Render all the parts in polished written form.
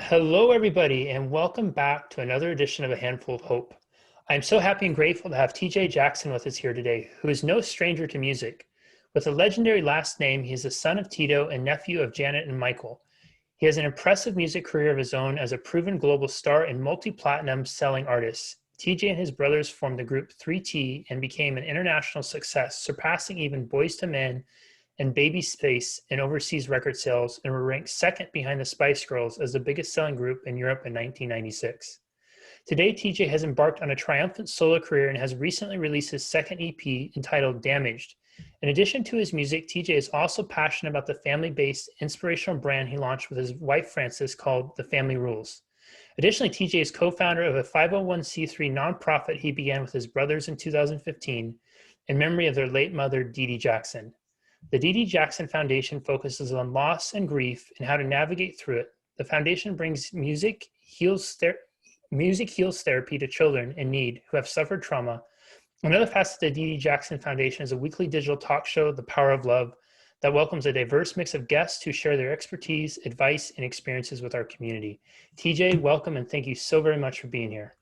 Hello, everybody, and welcome back to another edition of A Handful of Hope. I'm so happy and grateful to have TJ Jackson with us here today, who is no stranger to music. With a legendary last name, he is the son of Tito and nephew of Janet and Michael. He has an impressive music career of his own as a proven global star and multi-platinum selling artist. TJ and his brothers formed the group 3T and became an international success, surpassing even Boyz II Men and Babyface in overseas record sales, and were ranked second behind the Spice Girls as the biggest selling group in Europe in 1996. Today, TJ has embarked on a triumphant solo career and has recently released his second EP entitled Damaged. In addition to his music, TJ is also passionate about the family-based inspirational brand he launched with his wife Frances called The Family Rules. Additionally, TJ is co-founder of a 501c3 nonprofit he began with his brothers in 2015 in memory of their late mother, Dee Dee Jackson. The Dee Dee Jackson Foundation focuses on loss and grief and how to navigate through it. The foundation brings music heals therapy to children in need who have suffered trauma. Another facet of the Dee Dee Jackson Foundation is a weekly digital talk show, The Power of Love, that welcomes a diverse mix of guests who share their expertise, advice, and experiences with our community. TJ, welcome, and thank you so very much for being here.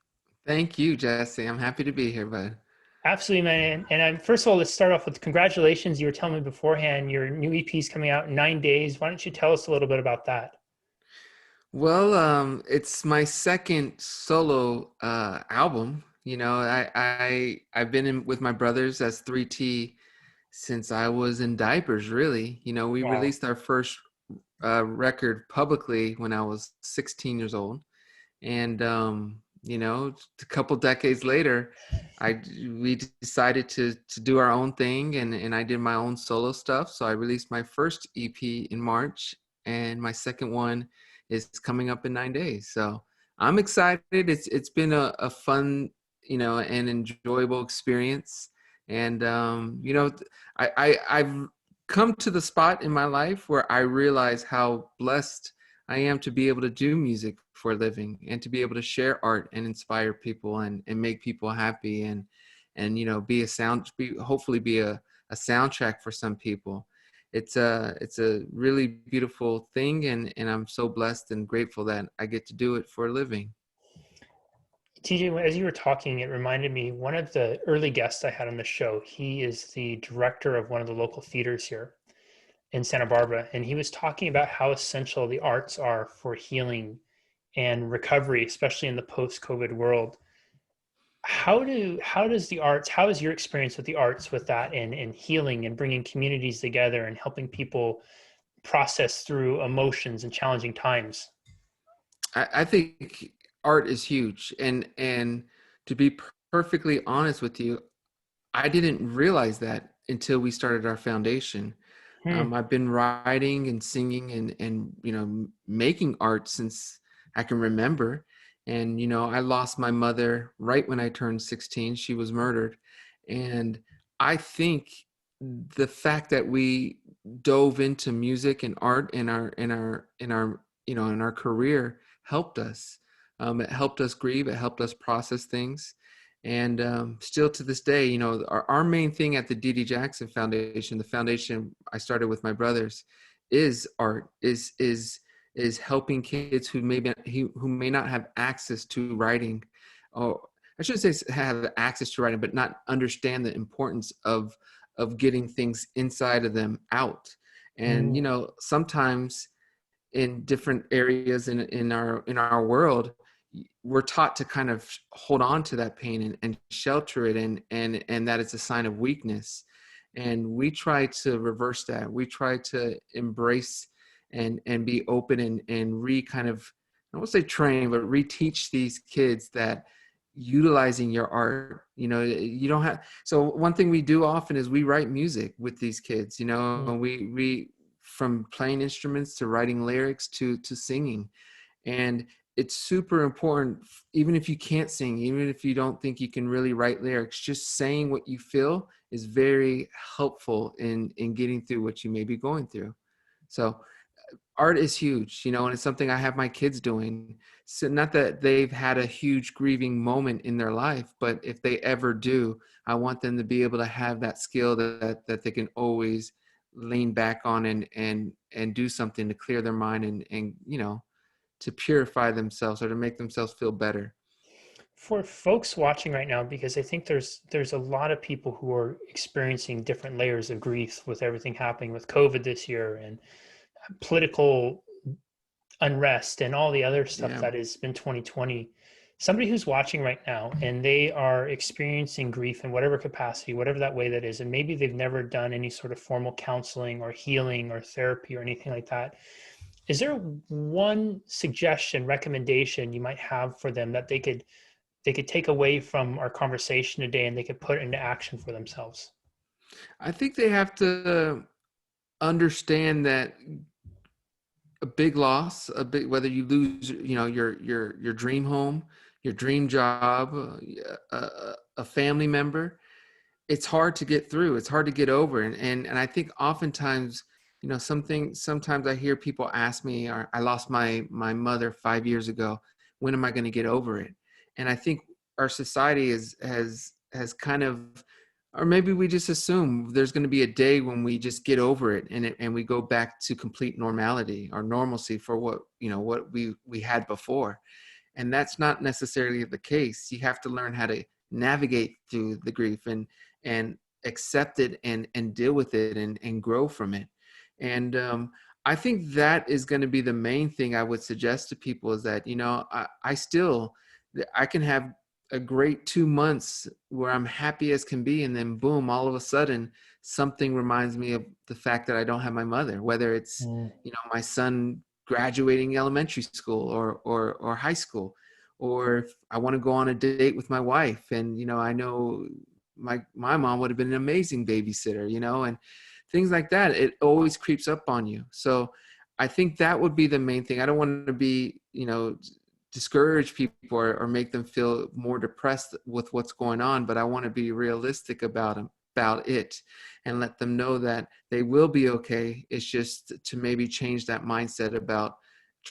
Thank you, Jesse. I'm happy to be here, bud. Absolutely, man. And first of all, let's start off with congratulations. You were telling me beforehand your new EP is coming out in 9 days. Why don't you tell us a little bit about that? It's my second solo album. I've been in with my brothers as 3T since I was in diapers, really. We Wow. released our first record publicly when I was 16 years old. And a couple decades later, we decided to do our own thing, and I did my own solo stuff. So I released my first EP in March, and my second one is coming up in 9 days. So I'm excited. It's been a fun, and enjoyable experience. And I've come to the spot in my life where I realize how blessed I am to be able to do music for a living and to be able to share art and inspire people and make people happy and hopefully be a soundtrack for some people. It's a really beautiful thing, and I'm so blessed and grateful that I get to do it for a living. TJ, as you were talking, it reminded me one of the early guests I had on the show. He is the director of one of the local theaters here in Santa Barbara, and he was talking about how essential the arts are for healing and recovery, especially in the post-COVID world. How is your experience with the arts with that and healing and bringing communities together and helping people process through emotions and challenging times? I think art is huge, and to be perfectly honest with you, I didn't realize that until we started our foundation. Hmm. I've been writing and singing and making art since I can remember. And I lost my mother right when I turned 16. She was murdered, and I think the fact that we dove into music and art in our career helped us. It helped us grieve. It helped us process things. And still to this day, our main thing at the Dee Dee Jackson Foundation, the foundation I started with my brothers, is art, is helping kids who may not have access to writing, or I shouldn't say have access to writing, but not understand the importance of getting things inside of them out. And Mm. sometimes in different areas in our world, we're taught to kind of hold on to that pain and shelter it, and that it's a sign of weakness. And we try to reverse that. We try to embrace and be open and kind of, I won't say train, but reteach these kids that utilizing your art, you don't have. So one thing we do often is we write music with these kids. Mm. We from playing instruments to writing lyrics to singing. And it's super important, even if you can't sing, even if you don't think you can really write lyrics, just saying what you feel is very helpful in getting through what you may be going through. So art is huge, and it's something I have my kids doing. So not that they've had a huge grieving moment in their life, but if they ever do, I want them to be able to have that skill that they can always lean back on and do something to clear their mind and to purify themselves or to make themselves feel better. For folks watching right now, because I think there's a lot of people who are experiencing different layers of grief with everything happening with COVID this year and political unrest and all the other stuff Yeah. that has been 2020. Somebody who's watching right now and they are experiencing grief in whatever capacity, whatever that way that is, and maybe they've never done any sort of formal counseling or healing or therapy or anything like that. Is there one suggestion, recommendation you might have for them that they could take away from our conversation today and they could put into action for themselves? I think they have to understand that a big loss, whether you lose, your dream home, your dream job, a family member, it's hard to get through. It's hard to get over. And I think oftentimes, sometimes I hear people ask me, or I lost my mother 5 years ago. When am I going to get over it? And I think our society has kind of, or maybe we just assume there's going to be a day when we just get over it and we go back to complete normality or normalcy for what we had before. And that's not necessarily the case. You have to learn how to navigate through the grief and accept it and deal with it and grow from it. And I think that is going to be the main thing I would suggest to people, is that, I can have a great 2 months where I'm happy as can be. And then boom, all of a sudden something reminds me of the fact that I don't have my mother, whether it's, my son graduating elementary school or high school, or if I want to go on a date with my wife. And, I know my mom would have been an amazing babysitter, and things like that. It always creeps up on you. So I think that would be the main thing. I don't want to be, discourage people or make them feel more depressed with what's going on, but I want to be realistic about it and let them know that they will be okay. It's just to maybe change that mindset about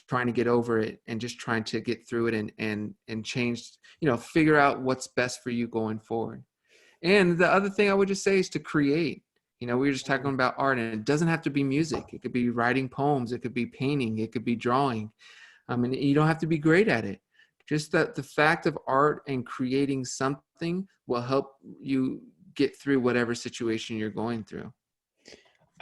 trying to get over it and just trying to get through it and change, figure out what's best for you going forward. And the other thing I would just say is to create. We were just talking about art, and it doesn't have to be music. It could be writing poems. It could be painting. It could be drawing. And you don't have to be great at it. Just that the fact of art and creating something will help you get through whatever situation you're going through.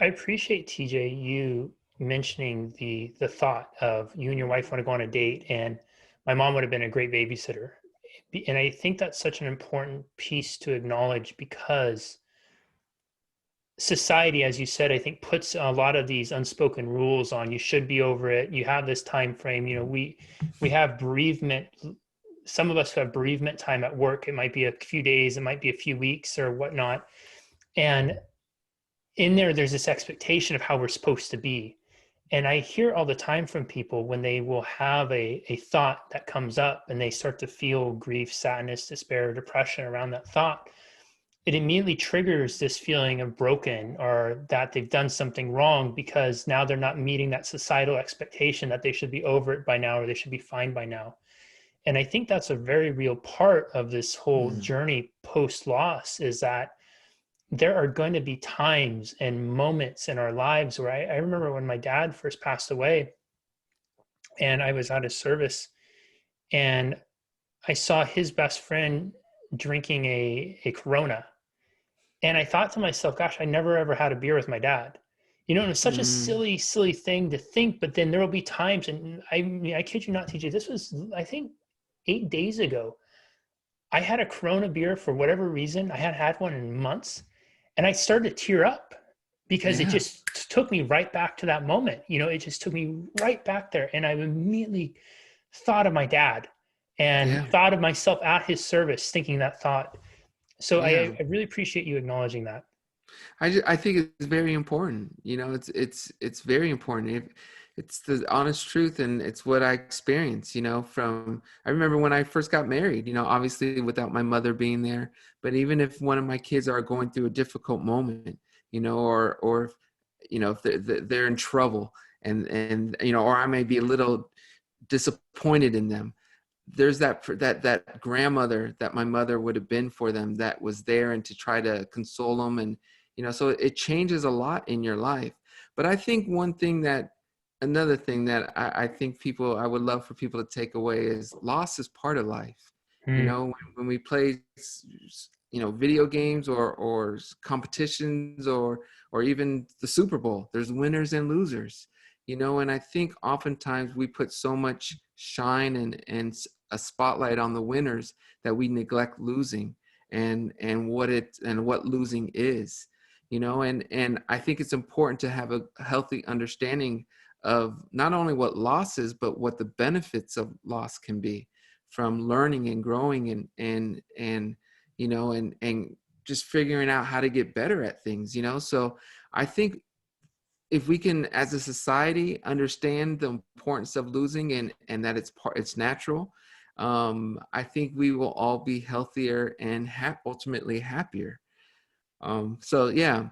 I appreciate, TJ, you mentioning the thought of you and your wife want to go on a date and my mom would have been a great babysitter. And I think that's such an important piece to acknowledge, because society, as you said, I think puts a lot of these unspoken rules on. You should be over it. You have this time frame. We have bereavement. Some of us who have bereavement time at work. It might be a few days. It might be a few weeks or whatnot. And in there's this expectation of how we're supposed to be. And I hear all the time from people when they will have a thought that comes up and they start to feel grief, sadness, despair, depression around that thought. It immediately triggers this feeling of broken, or that they've done something wrong, because now they're not meeting that societal expectation that they should be over it by now or they should be fine by now. And I think that's a very real part of this whole journey post-loss, is that there are going to be times and moments in our lives where I remember when my dad first passed away and I was out of service and I saw his best friend drinking a Corona. And I thought to myself, gosh, I never ever had a beer with my dad. And it's such a silly, silly thing to think. But then there will be times, and I kid you not, TJ, this was, I think, 8 days ago. I had a Corona beer for whatever reason. I hadn't had one in months. And I started to tear up because it just took me right back to that moment. It just took me right back there. And I immediately thought of my dad and thought of myself at his service, thinking that thought. So I really appreciate you acknowledging that. I think it's very important. It's very important. It's the honest truth, and it's what I experienced. I remember when I first got married. Obviously without my mother being there, but even if one of my kids are going through a difficult moment, or if they're in trouble, and or I may be a little disappointed in them, there's that grandmother that my mother would have been for them, that was there and to try to console them. And so it changes a lot in your life. But I think one thing that another thing that I think I would love for people to take away is loss is part of life. You Hmm. know, when we play, video games or competitions or even the Super Bowl, there's winners and losers. And I think oftentimes we put so much shine and a spotlight on the winners that we neglect losing and what losing is. And I think it's important to have a healthy understanding of not only what loss is, but what the benefits of loss can be, from learning and growing and just figuring out how to get better at things. So I think if we can, as a society, understand the importance of losing and that it's natural, I think we will all be healthier and ultimately happier. So yeah,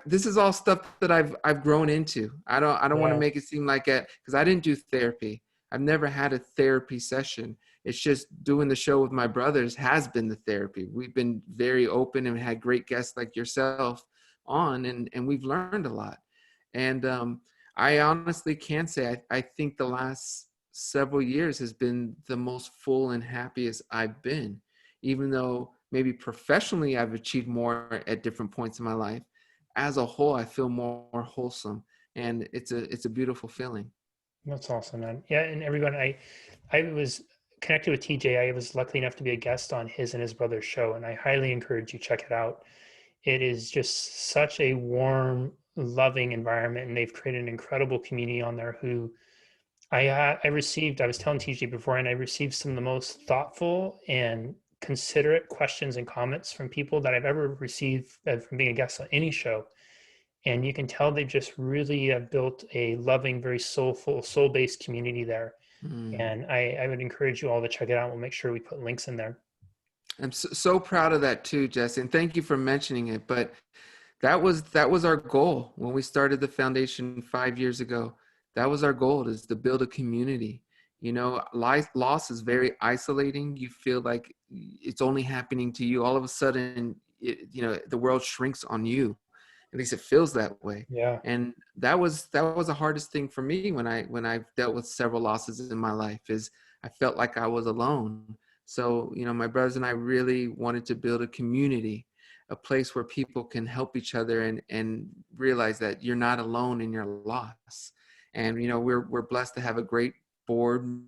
this is all stuff that I've grown into. I don't want to Yeah. make it seem like it, because I didn't do therapy. I've never had a therapy session. It's just doing the show with my brothers has been the therapy. We've been very open and had great guests like yourself on, and we've learned a lot. And I honestly can say I think the last several years has been the most full and happiest I've been, even though maybe professionally I've achieved more at different points in my life. As a whole, I feel more wholesome, and it's a beautiful feeling. That's awesome, man. Yeah, and everyone, I was connected with TJ. I was lucky enough to be a guest on his and his brother's show, and I highly encourage you check it out. It is just such a warm, loving environment, and they've created an incredible community on there. Who I received. I was telling TJ before, and I received some of the most thoughtful and considerate questions and comments from people that I've ever received from being a guest on any show. And you can tell they've just really built a loving, very soulful, soul-based community there. Mm. And I would encourage you all to check it out. We'll make sure we put links in there. I'm so proud of that too, Jesse, and thank you for mentioning it. But that was our goal when we started the foundation 5 years ago. That was our goal, is to build a community. Loss is very isolating. You feel like it's only happening to you. All of a sudden, the world shrinks on you. At least it feels that way. Yeah. And that was the hardest thing for me when I dealt with several losses in my life, is I felt like I was alone. So, my brothers and I really wanted to build a community, a place where people can help each other and realize that you're not alone in your loss. And, we're blessed to have a great board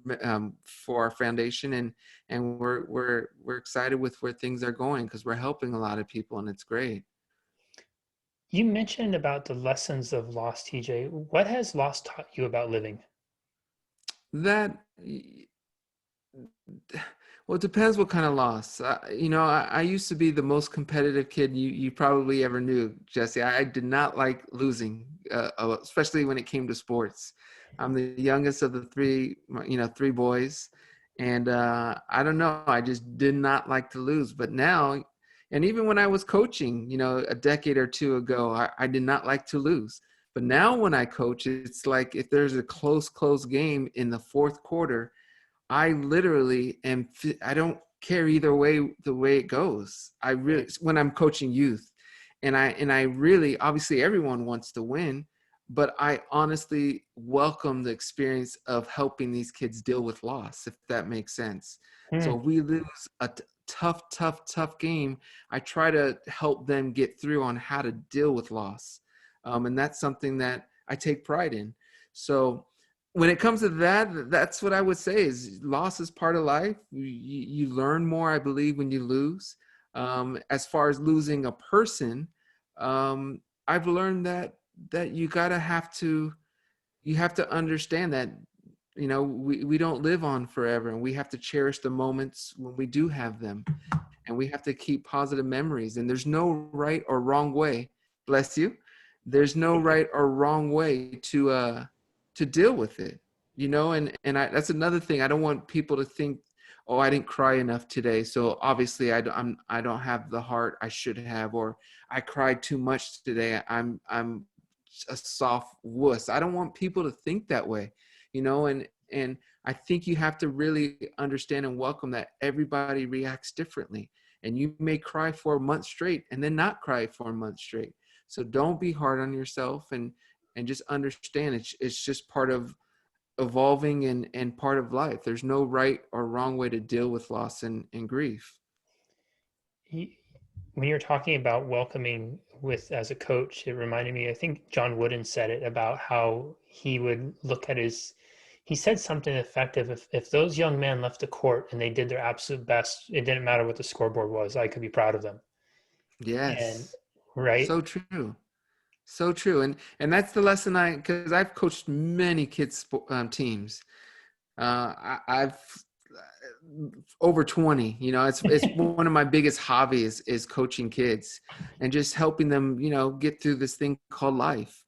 for our foundation, and we're excited with where things are going, because we're helping a lot of people, and it's great. You mentioned about the lessons of loss, TJ. What has loss taught you about living? That Well, it depends what kind of loss. I used to be the most competitive kid you probably ever knew, Jesse. I did not like losing, especially when it came to sports. I'm the youngest of the three boys, and I don't know. I just did not like to lose. But now, and even when I was coaching, a decade or two ago, I did not like to lose. But now when I coach, it's like if there's a close game in the fourth quarter, I literally am. I don't care either way the way it goes. When I'm coaching youth, and I really, obviously everyone wants to win, but I honestly welcome the experience of helping these kids deal with loss, if that makes sense. Hmm. So if we lose a tough game, I try to help them get through on how to deal with loss, and that's something that I take pride in. So when it comes to that, that's what I would say, is loss is part of life. You learn more, I believe, when you lose. As far as losing a person, I've learned that you have to understand that, we don't live on forever, and we have to cherish the moments when we do have them, and we have to keep positive memories. And there's no right or wrong way. Bless you. There's no right or wrong way to deal with it. That's another thing. I don't want people to think, oh, I didn't cry enough today, so obviously I don't have the heart I should have, or I cried too much today. I'm a soft wuss. I don't want people to think that way, and I think you have to really understand and welcome that everybody reacts differently. And you may cry for a month straight and then not cry for a month straight. So don't be hard on yourself, and just understand it's just part of evolving and part of life. There's no right or wrong way to deal with loss and grief. When you're talking about welcoming with as a coach, it reminded me, I think John Wooden said it about how he would look at he said something effective. If those young men left the court and they did their absolute best, it didn't matter what the scoreboard was. I could be proud of them. And Yes. right. So true. So true. And that's the lesson because I've coached many kids teams. I've over 20, it's one of my biggest hobbies is coaching kids and just helping them, get through this thing called life.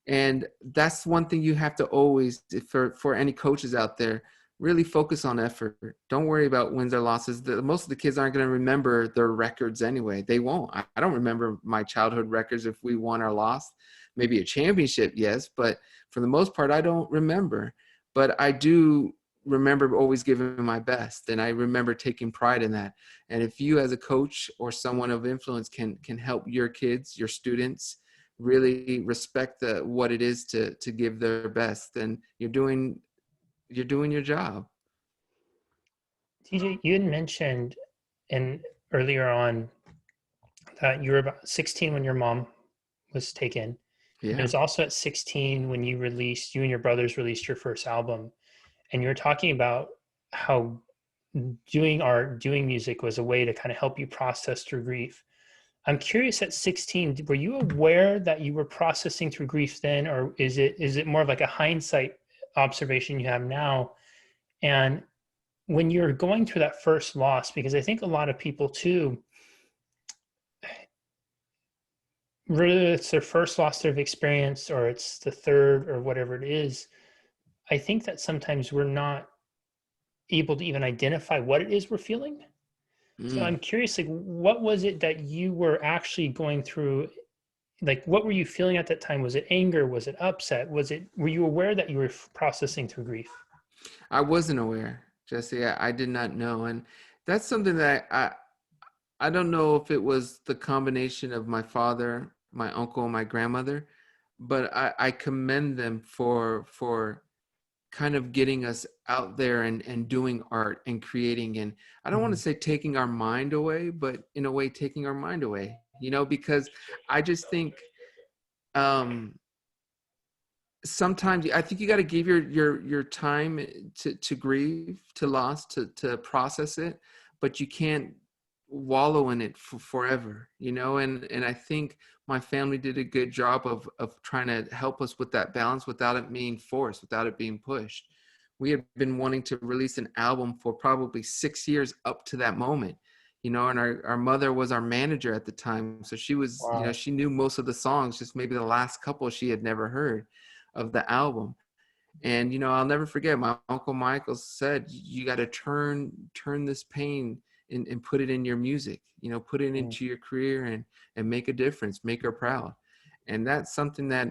And that's one thing you have to always, for any coaches out there, really focus on effort. Don't worry about wins or losses. Most of the kids aren't going to remember their records anyway. They won't. I don't remember my childhood records if we won or lost. Maybe a championship, yes, but for the most part, I don't remember. But I do remember always giving my best, and I remember taking pride in that. And if you as a coach or someone of influence can help your kids, your students, really respect what it is to give their best, then you're doing your job. TJ, you had mentioned earlier on that you were about 16 when your mom was taken. And it Yeah. was also at 16 when you and your brothers released your first album. And you were talking about how doing art, doing music was a way to kind of help you process through grief. I'm curious, at 16, were you aware that you were processing through grief then, or is it more of like a hindsight observation you have now? And when you're going through that first loss, because I think a lot of people too, whether it's their first loss they've experienced or it's the third or whatever it is, I think that sometimes we're not able to even identify what it is we're feeling. So Mm. I'm curious, like, what was it that you were actually going through? Like, what were you feeling at that time? Was it anger? Was it upset? Were you aware that you were processing through grief? I wasn't aware, Jesse. I did not know. And that's something that I don't know if it was the combination of my father, my uncle, and my grandmother, but I commend them for kind of getting us out there and doing art and creating. And I don't want to Mhm. say taking our mind away, but in a way taking our mind away, because I just think um sometimes I think you got to give your time to grieve, to loss, to process it, but you can't wallow in it for forever, and I think my family did a good job of trying to help us with that balance without it being forced, without it being pushed. We had been wanting to release an album for probably 6 years up to that moment, and our mother was our manager at the time, so she was, Wow. she knew most of the songs, just maybe the last couple she had never heard of the album. And I'll never forget, my uncle Michael said, you got to turn this pain and put it in your music, put it Mm. into your career and make a difference, make her proud. And that's something that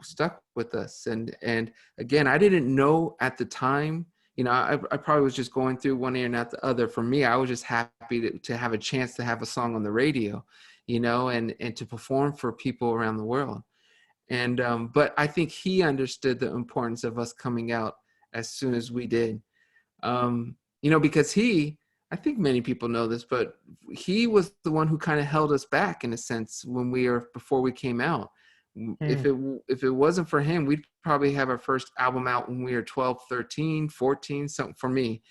stuck with us. And again, I didn't know at the time, I probably was just going through one ear and not the other. For me, I was just happy to have a chance to have a song on the radio, and to perform for people around the world. And but I think he understood the importance of us coming out as soon as we did. Because I think many people know this, but he was the one who kind of held us back in a sense before we came out. If Mm. it wasn't for him, we'd probably have our first album out when we were 12, 13, 14, something for me.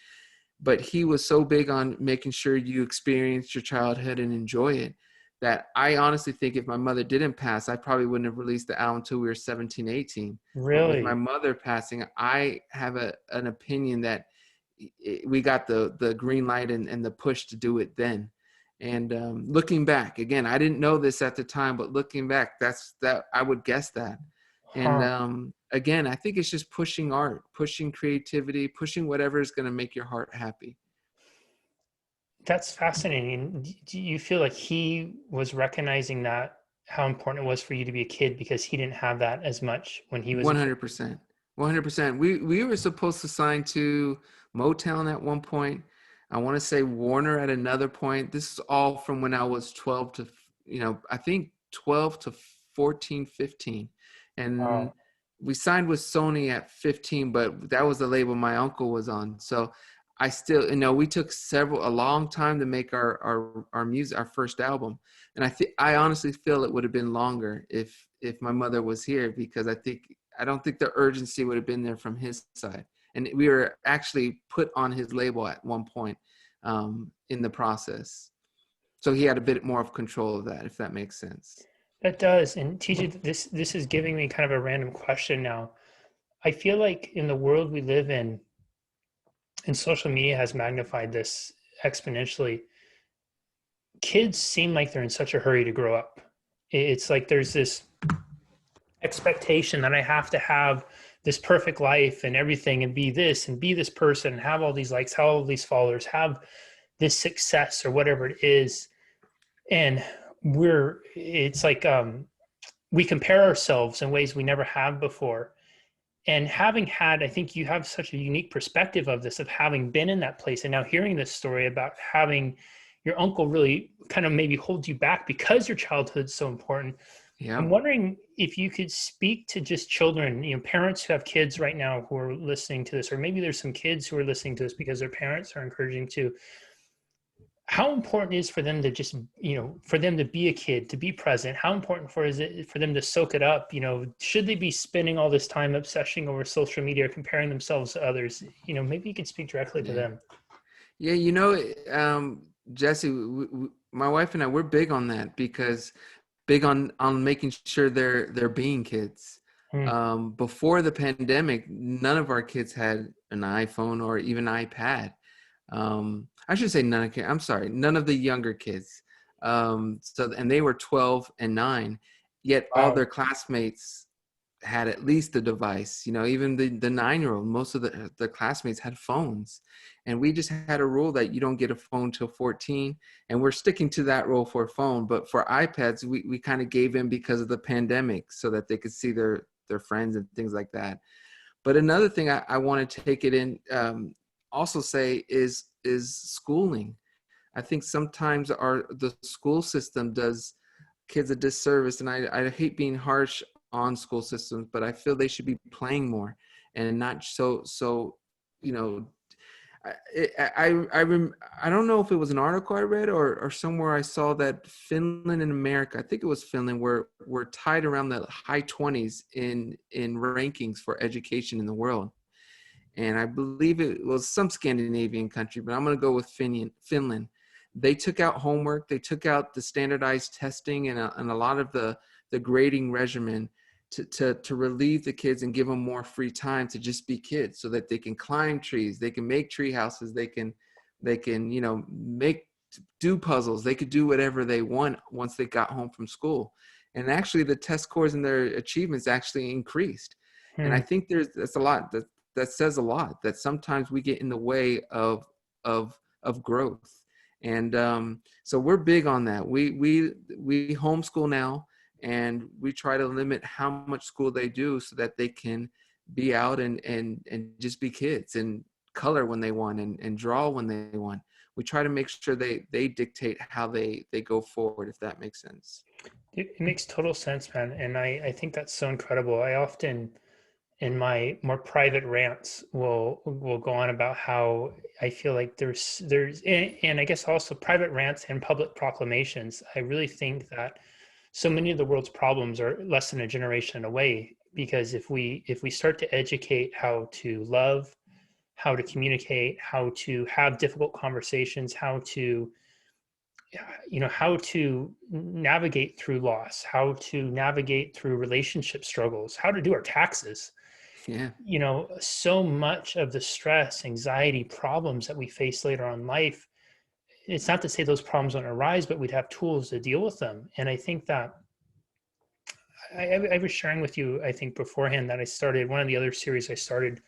But he was so big on making sure you experience your childhood and enjoy it, that I honestly think if my mother didn't pass, I probably wouldn't have released the album until we were 17, 18. But with my Really? mother passing, I have an opinion that we got the green light and the push to do it then. And looking back, again, I didn't know this at the time, but looking back, that I would guess that. And Huh. again, I think it's just pushing art, pushing creativity, pushing whatever is going to make your heart happy. That's fascinating. Do you feel like he was recognizing that how important it was for you to be a kid because he didn't have that as much when he was a kid? 100%. 100%. We were supposed to sign to Motown at one point. I want to say Warner at another point. This is all from when I was 12 to, I think 12 to 14, 15. And Wow. we signed with Sony at 15, but that was the label my uncle was on. So I still, we took a long time to make our music, our first album. And I honestly feel it would have been longer if my mother was here, because I don't think the urgency would have been there from his side. And we were actually put on his label at one point in the process. So he had a bit more of control of that, if that makes sense. That does. And TJ, this is giving me kind of a random question now. I feel like in the world we live in, and social media has magnified this exponentially, kids seem like they're in such a hurry to grow up. It's like there's this expectation that I have to have this perfect life and everything and be this and be this person and have all these likes, have all these followers, have this success or whatever it is. And it's like we compare ourselves in ways we never have before. And having had, I think you have such a unique perspective of this, of having been in that place and now hearing this story about having your uncle really kind of maybe hold you back because your childhood's so important. Yeah. I'm wondering if you could speak to just children, parents who have kids right now who are listening to this, or maybe there's some kids who are listening to this because their parents are encouraging to. How important is for them to just, for them to be a kid, to be present? How important is it for them to soak it up? Should they be spending all this time obsessing over social media or comparing themselves to others? Maybe you could speak directly to Yeah. them. Yeah. Jesse, my wife and I, we're big on that, because big on making sure they're being kids. Hmm. Before the pandemic, none of our kids had an iPhone or even iPad. I should say none of the younger kids. And they were 12 and 9, yet all Wow. their classmates had at least a device. Even the 9-year-old, most of the classmates had phones. And we just had a rule that you don't get a phone till 14. And we're sticking to that rule for a phone. But for iPads, we kind of gave in because of the pandemic, so that they could see their friends and things like that. But another thing I want to take it in, also say is schooling. I think sometimes the school system does kids a disservice, and I hate being harsh on school systems, but I feel they should be playing more and not so. I don't know if it was an article I read or somewhere I saw that Finland and America, I think it was Finland, were tied around the high 20s in rankings for education in the world. And I believe it was some Scandinavian country, but I'm going to go with Finland. They took out homework, they took out the standardized testing and a lot of the grading regimen to relieve the kids and give them more free time to just be kids, so that they can climb trees, they can make tree houses, they can do puzzles, they could do whatever they want once they got home from school. And actually the test scores and their achievements actually increased. And Hmm. I think that's a lot that says a lot, that sometimes we get in the way of growth. And so we're big on that. We homeschool now, and we try to limit how much school they do so that they can be out and just be kids and color when they want and draw when they want. We try to make sure they dictate how they go forward, if that makes sense. It makes total sense, man. And I think that's so incredible. I often, in my more private rants, will go on about how I feel like and I guess also private rants and public proclamations. I really think that so many of the world's problems are less than a generation away, because if we start to educate how to love, how to communicate, how to have difficult conversations, how to navigate through loss, how to navigate through relationship struggles, how to do our taxes. Yeah. So much of the stress, anxiety, problems that we face later on in life, it's not to say those problems don't arise, but we'd have tools to deal with them. And I think that I was sharing with you, I think beforehand, that I started one of the other series I started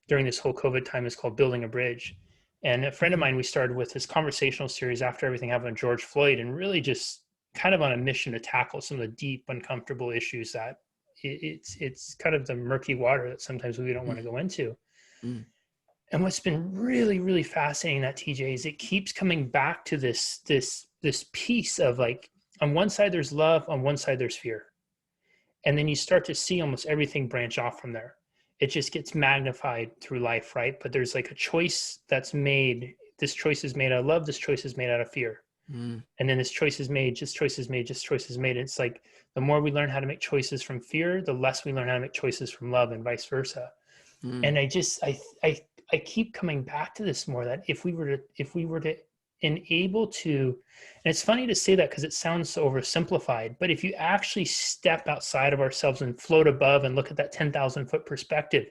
during this whole COVID time is called Building a Bridge. And a friend of mine, we started with this conversational series after everything happened with George Floyd, and really just kind of on a mission to tackle some of the deep, uncomfortable issues that it's kind of the murky water that sometimes we don't want to go into. Mm. And what's been really, really fascinating, that TJ, is it keeps coming back to this piece of, like, on one side there's love, on one side there's fear. And then you start to see almost everything branch off from there. It just gets magnified through life, right? But there's like a choice that's made. This choice is made out of love. This choice is made out of fear. Mm. And then this choice is made, just choices made, just choices made. It's like the more we learn how to make choices from fear, the less we learn how to make choices from love, and vice versa. Mm. And I keep coming back to this more, that if we were to enable to, and it's funny to say that because it sounds so oversimplified, but if you actually step outside of ourselves and float above and look at that 10,000 foot perspective,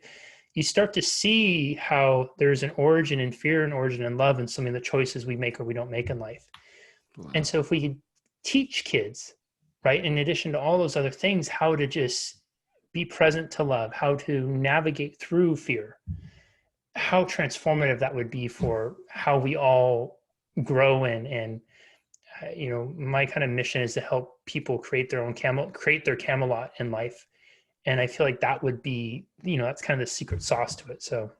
you start to see how there's an origin in fear and origin in love, and some of the choices we make or we don't make in life. And Wow. so if we could teach kids, right, in addition to all those other things, how to just be present to love, how to navigate through fear, how transformative that would be for how we all grow and my kind of mission is to help people create their Camelot in life. And I feel like that would be, that's kind of the secret sauce to it. So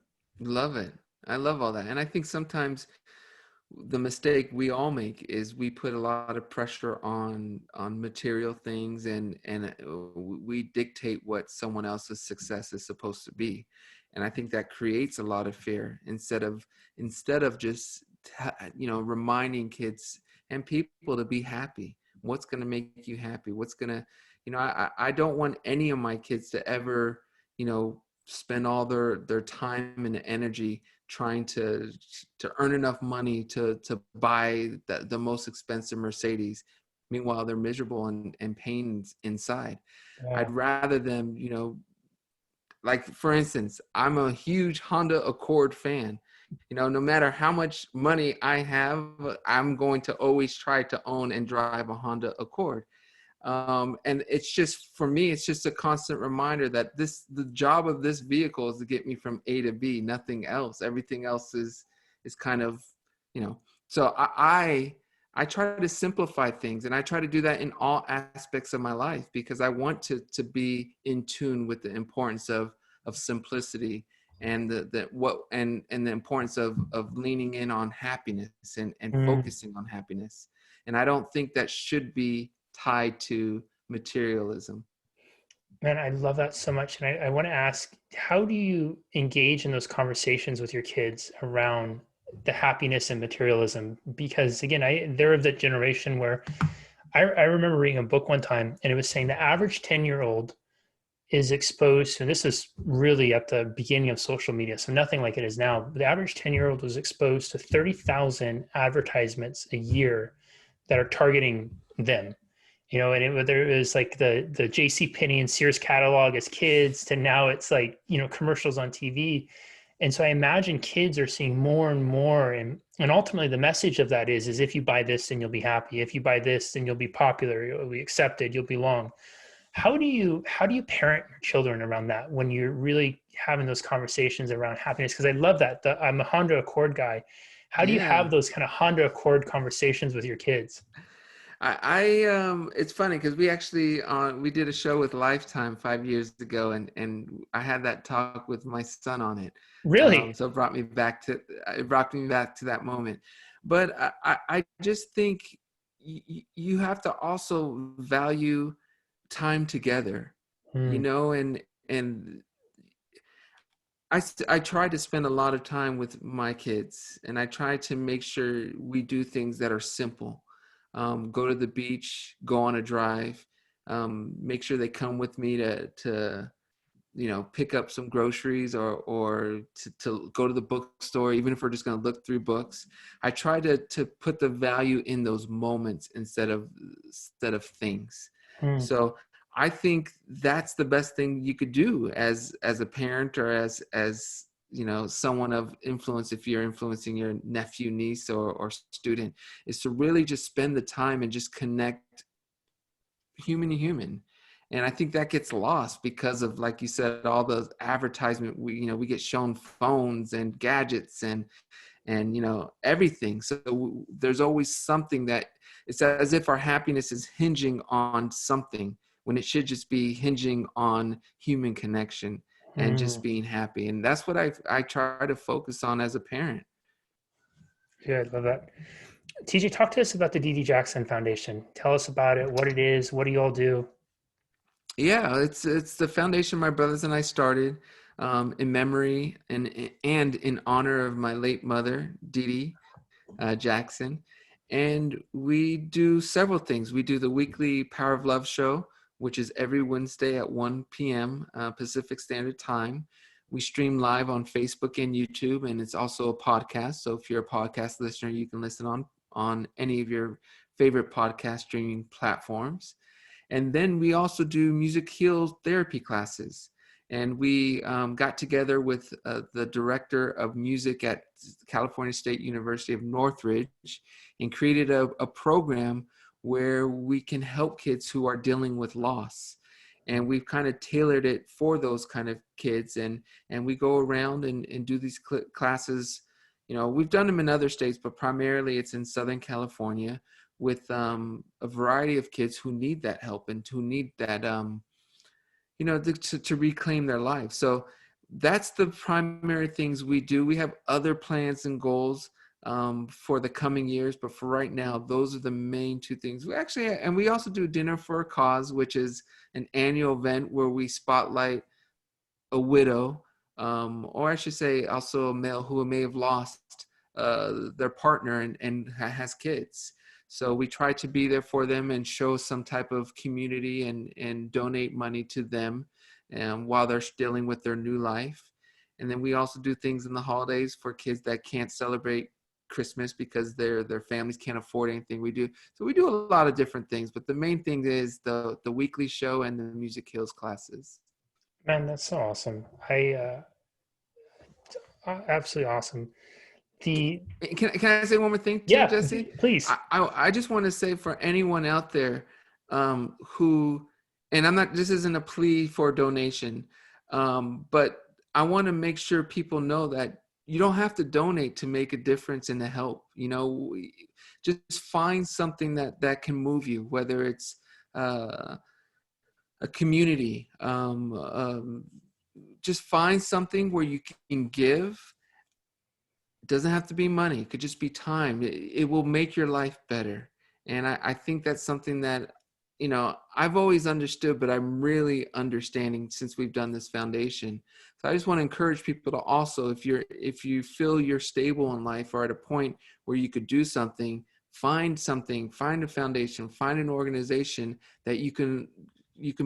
Love it. I love all that. And I think sometimes the mistake we all make is we put a lot of pressure on material things, and we dictate what someone else's success is supposed to be. And I think that creates a lot of fear instead of just reminding kids and people to be happy. What's going to make you happy? What's going to, I don't want any of my kids to ever, spend all their time and energy trying to earn enough money to buy the most expensive Mercedes. Meanwhile, they're miserable and pains inside. yeah. I'd rather them, like for instance, I'm a huge Honda Accord fan. No matter how much money I have, I'm going to always try to own and drive a Honda Accord. And it's just, for me, it's just a constant reminder that the job of this vehicle is to get me from A to B, nothing else. Everything else is kind of, so I try to simplify things, and I try to do that in all aspects of my life, because I want to be in tune with the importance of simplicity, and the importance of leaning in on happiness and Mm. focusing on happiness. And I don't think that should be tied to materialism. Man, I love that so much. And I want to ask, how do you engage in those conversations with your kids around the happiness and materialism? Because again, they're of that generation where I remember reading a book one time, and it was saying the average 10-year-old is exposed, and this is really at the beginning of social media, so nothing like it is now. But the average 10-year-old was exposed to 30,000 advertisements a year that are targeting them. And whether it was like the JC Penney and Sears catalog as kids, to now it's like, commercials on TV. And so I imagine kids are seeing more and more, and ultimately the message of that is if you buy this, then you'll be happy. If you buy this, then you'll be popular, you'll be accepted, you'll belong. How do you parent your children around that when you're really having those conversations around happiness? Because I love that. I'm a Honda Accord guy. How do you Yeah. have those kind of Honda Accord conversations with your kids? It's funny because we did a show with Lifetime 5 years ago, and I had that talk with my son on it. Really? So it brought me back to that moment. But I just think you have to also value time together, Hmm. and I try to spend a lot of time with my kids, and I try to make sure we do things that are simple. Go to the beach, go on a drive, make sure they come with me to pick up some groceries, or to go to the bookstore, even if we're just going to look through books. I try to put the value in those moments instead of things. Hmm. So I think that's the best thing you could do as a parent, or as someone of influence, if you're influencing your nephew, niece, or student, is to really just spend the time and just connect human to human. And I think that gets lost because of, like you said, all those advertisement. We get shown phones and gadgets and everything. So there's always something that it's as if our happiness is hinging on something, when it should just be hinging on human connection and Hmm. just being happy. And that's what I try to focus on as a parent. Good. Love that. TJ, talk to us about the Dee Dee Jackson Foundation. Tell us about it, what it is, what do you all do? Yeah, it's the foundation my brothers and I started in memory and in honor of my late mother, Dee Dee Jackson. And we do several things. We do the weekly Power of Love show, which is every Wednesday at 1 p.m. Pacific Standard Time. We stream live on Facebook and YouTube, and it's also a podcast. So if you're a podcast listener, you can listen on any of your favorite podcast streaming platforms. And then we also do music heals therapy classes. And we got together with the director of music at California State University of Northridge and created a program where we can help kids who are dealing with loss. And we've kind of tailored it for those kind of kids. And we go around and do these classes. You know, we've done them in other states, but primarily it's in Southern California with a variety of kids who need that help and who need that, to reclaim their lives. So that's the primary things we do. We have other plans and goals for the coming years, but for right now, those are the main two things. And we also do Dinner for a Cause, which is an annual event where we spotlight a widow, or I should say also a male who may have lost their partner and has kids. So we try to be there for them and show some type of community and donate money to them while they're dealing with their new life. And then we also do things in the holidays for kids that can't celebrate Christmas because their families can't afford anything. We do a lot of different things, but the main thing is the weekly show and the music heals classes. Man, that's so awesome. Absolutely awesome. The Can I say one more thing too, Yeah, Jesse? please. I just want to say for anyone out there who, and this isn't a plea for donation, but I want to make sure people know that you don't have to donate to make a difference and to help. You know, just find something that can move you, whether it's a community. Just find something where you can give. It doesn't have to be money. It could just be time. It will make your life better. And I think that's something that, I've always understood, but I'm really understanding since we've done this foundation. So I just want to encourage people to also, if you feel you're stable in life or at a point where you could do something, find a foundation, find an organization that you can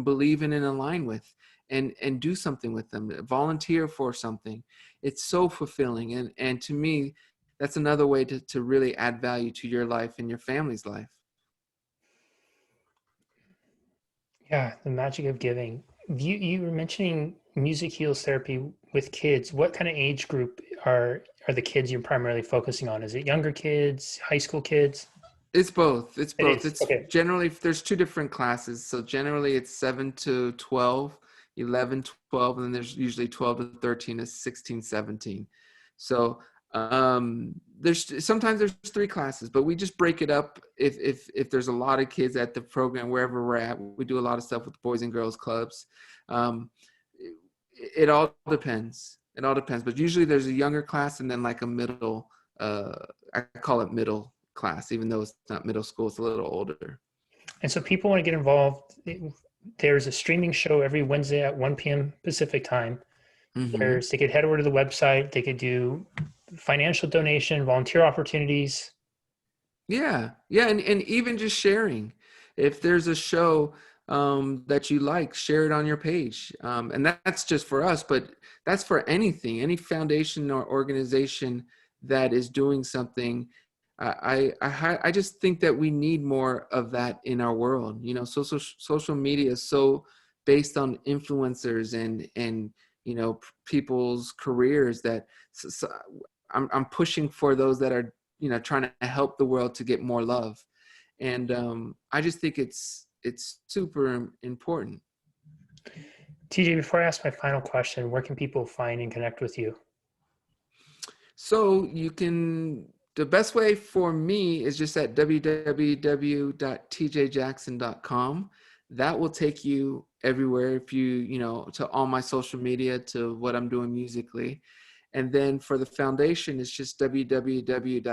believe in and align with, and do something with them, volunteer for something. It's so fulfilling. And to me, that's another way to really add value to your life and your family's life. Yeah, the magic of giving. You were mentioning music heals therapy with kids. What kind of age group are the kids you're primarily focusing on? Is it younger kids, high school kids? It's both. It's It both. is. It's Okay. generally, there's two different classes. So generally it's 7 to 12, 11, 12, and then there's usually 12 to 13 to 16, 17. So sometimes there's three classes, but we just break it up if there's a lot of kids at the program, wherever we're at. We do a lot of stuff with Boys and Girls Clubs. It all depends. It all depends. But usually there's a younger class and then like a middle, I call it middle class, even though it's not middle school, it's a little older. And so people want to get involved. There's a streaming show every Wednesday at 1 p.m. Pacific time. Mm-hmm. They could head over to the website. They could do financial donation, volunteer opportunities. Yeah. And even just sharing. If there's a show that you like, share it on your page. And that's just for us, but that's for any foundation or organization that is doing something. I just think that we need more of that in our world. Social media is so based on influencers and people's careers that I'm pushing for those that are trying to help the world to get more love, and I just think it's super important. TJ, before I ask my final question, where can people find and connect with you? So the best way for me is just at www.tjjackson.com. That will take you everywhere to all my social media, to what I'm doing musically. And then for the foundation, it's just www.ddjf.org.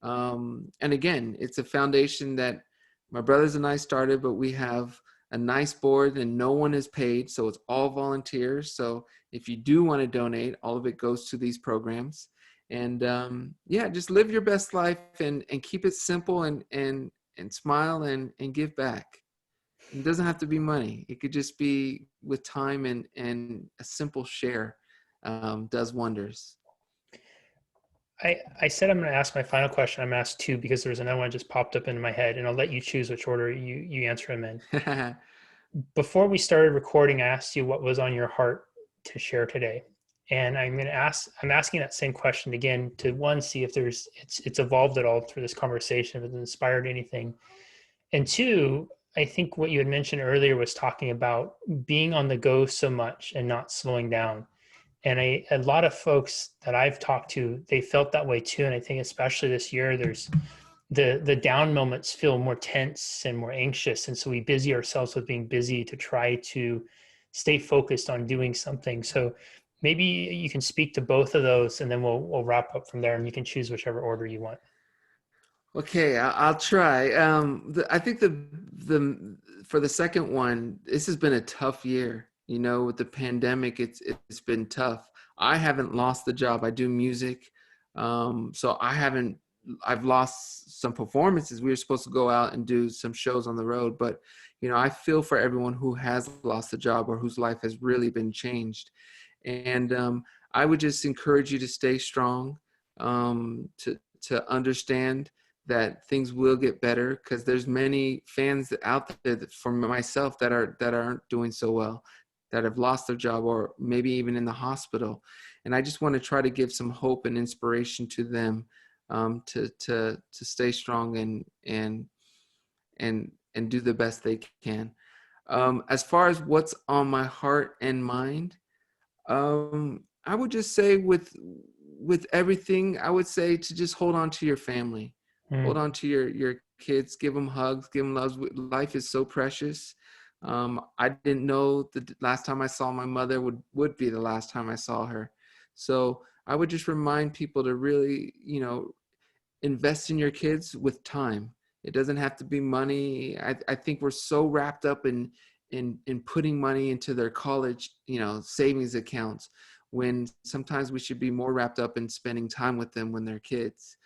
And again, it's a foundation that my brothers and I started, but we have a nice board and no one is paid. So it's all volunteers. So if you do want to donate, all of it goes to these programs. And yeah, just live your best life and keep it simple and smile and give back. It doesn't have to be money. It could just be with time and a simple share does wonders. I said I'm going to ask my final question. I'm going to ask two because there's another one that just popped up into my head, and I'll let you choose which order you answer them in. Before we started recording, I asked you what was on your heart to share today, and I'm asking that same question again to one, see if it's evolved at all through this conversation, if it's inspired anything, and two, I think what you had mentioned earlier was talking about being on the go so much and not slowing down. And a lot of folks that I've talked to, they felt that way too. And I think especially this year, there's the down moments feel more tense and more anxious. And so we busy ourselves with being busy to try to stay focused on doing something. So maybe you can speak to both of those and then we'll wrap up from there and you can choose whichever order you want. Okay, I'll try. I think the for the second one, this has been a tough year. You know, with the pandemic, it's been tough. I haven't lost the job. I do music, so I haven't. I've lost some performances. We were supposed to go out and do some shows on the road, but you know, I feel for everyone who has lost a job or whose life has really been changed. And I would just encourage you to stay strong, to understand that things will get better, because there's many fans out there that, for myself, that aren't doing so well, that have lost their job or maybe even in the hospital. And I just want to try to give some hope and inspiration to them, to stay strong and do the best they can. As far as what's on my heart and mind, I would just say with everything, I would say to just hold on to your family. Hold on to your kids, give them hugs, give them loves. Life is so precious. I didn't know the last time I saw my mother would be the last time I saw her. So I would just remind people to really, invest in your kids with time. It doesn't have to be money. I think we're so wrapped up in putting money into their college, savings accounts, when sometimes we should be more wrapped up in spending time with them when they're kids.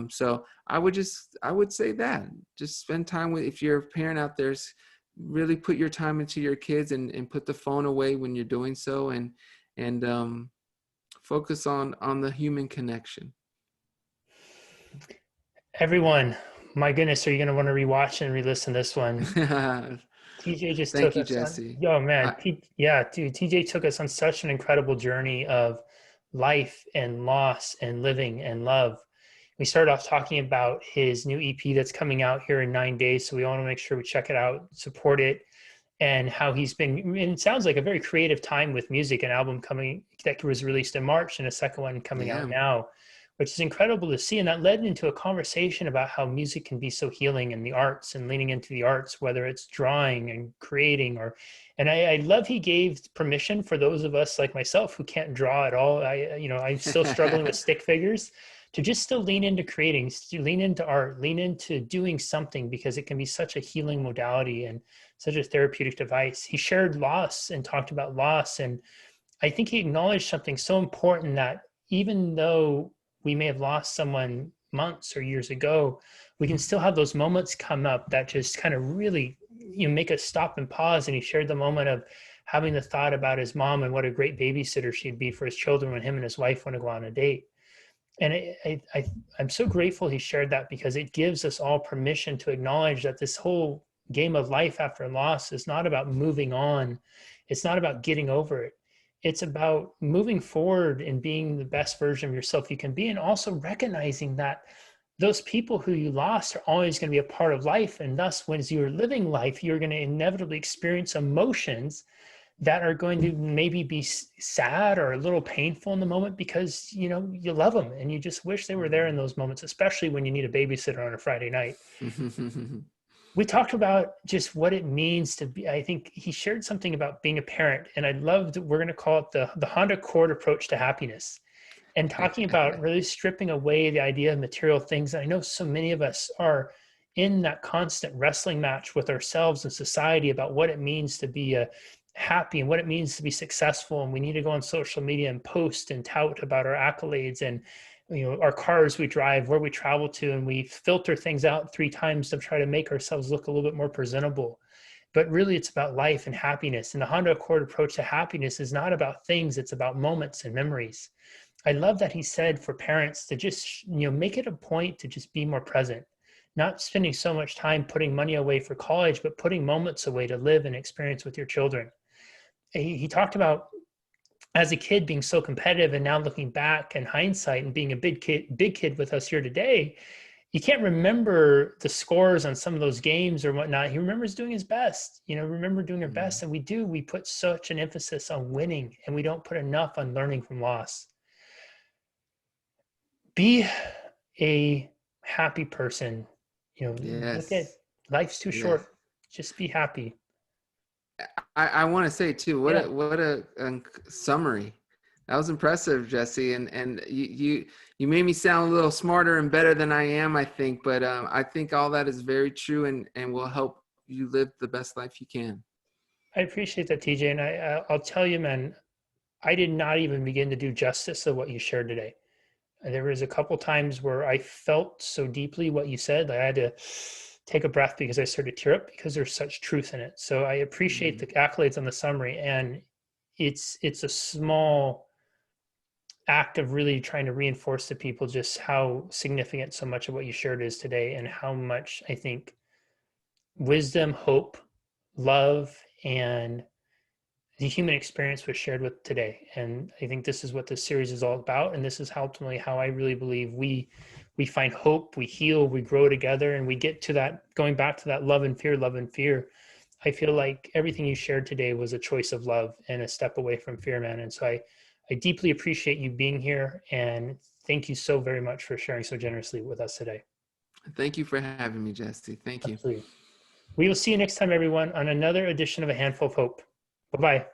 So I would say that just spend time with, if you're a parent out there, really put your time into your kids and put the phone away when you're doing so, and focus on the human connection. Everyone, my goodness, are you going to want to rewatch and re-listen this one? TJ just Thank took you, us on, Jesse. yo man, yeah, dude, TJ took us on such an incredible journey of life and loss and living and love. We started off talking about his new EP that's coming out here in 9 days. So we want to make sure we check it out, support it, and how he's been, and it sounds like a very creative time with music, an album coming that was released in March and a second one coming out now, which is incredible to see. And that led into a conversation about how music can be so healing in the arts and leaning into the arts, whether it's drawing and creating and I love he gave permission for those of us like myself who can't draw at all. I'm still struggling with stick figures, to just still lean into creating, to lean into art, lean into doing something, because it can be such a healing modality and such a therapeutic device. He shared loss and talked about loss. And I think he acknowledged something so important, that even though we may have lost someone months or years ago, we can still have those moments come up that just kind of really, make us stop and pause. And he shared the moment of having the thought about his mom and what a great babysitter she'd be for his children when him and his wife want to go on a date. And I'm so grateful he shared that, because it gives us all permission to acknowledge that this whole game of life after loss is not about moving on. It's not about getting over it. It's about moving forward and being the best version of yourself you can be, and also recognizing that those people who you lost are always going to be a part of life. And thus, when you're living life, you're going to inevitably experience emotions that are going to maybe be sad or a little painful in the moment, because you love them and you just wish they were there in those moments, especially when you need a babysitter on a Friday night. We talked about just what it means to be. I think he shared something about being a parent, and I loved, we're going to call it the Honda Accord approach to happiness, and talking about really stripping away the idea of material things. And I know so many of us are in that constant wrestling match with ourselves and society about what it means to be happy and what it means to be successful. And we need to go on social media and post and tout about our accolades and, our cars we drive, where we travel to, and we filter things out 3 times to try to make ourselves look a little bit more presentable. But really, it's about life and happiness. And the Honda Accord approach to happiness is not about things, it's about moments and memories. I love that he said for parents to just, make it a point to just be more present, not spending so much time putting money away for college, but putting moments away to live and experience with your children. He talked about, as a kid, being so competitive, and now looking back in hindsight and being a big kid with us here today, you can't remember the scores on some of those games or whatnot. He remembers doing his best, remember doing our best. And we put such an emphasis on winning, and we don't put enough on learning from loss. Be a happy person. Look at, life's too short. Just be happy. I want to say too, what a summary. That was impressive, Jesse, and you made me sound a little smarter and better than I am, I think. But I think all that is very true, and will help you live the best life you can. I appreciate that, TJ, and I'll tell you, man, I did not even begin to do justice of what you shared today. There was a couple times where I felt so deeply what you said, I had to take a breath because I started to tear up, because there's such truth in it. So I appreciate the accolades on the summary, and it's a small act of really trying to reinforce to people just how significant so much of what you shared is today, and how much I think wisdom, hope, love, and the human experience was shared with today. And I think this is what this series is all about. And this is ultimately how I really believe we find hope, we heal, we grow together, and we get to that, going back to that love and fear, love and fear. I feel like everything you shared today was a choice of love and a step away from fear, man. And so I deeply appreciate you being here, and thank you so very much for sharing so generously with us today. Thank you for having me, Jesse. Thank you. Absolutely. We will see you next time, everyone, on another edition of A Handful of Hope. Bye-bye.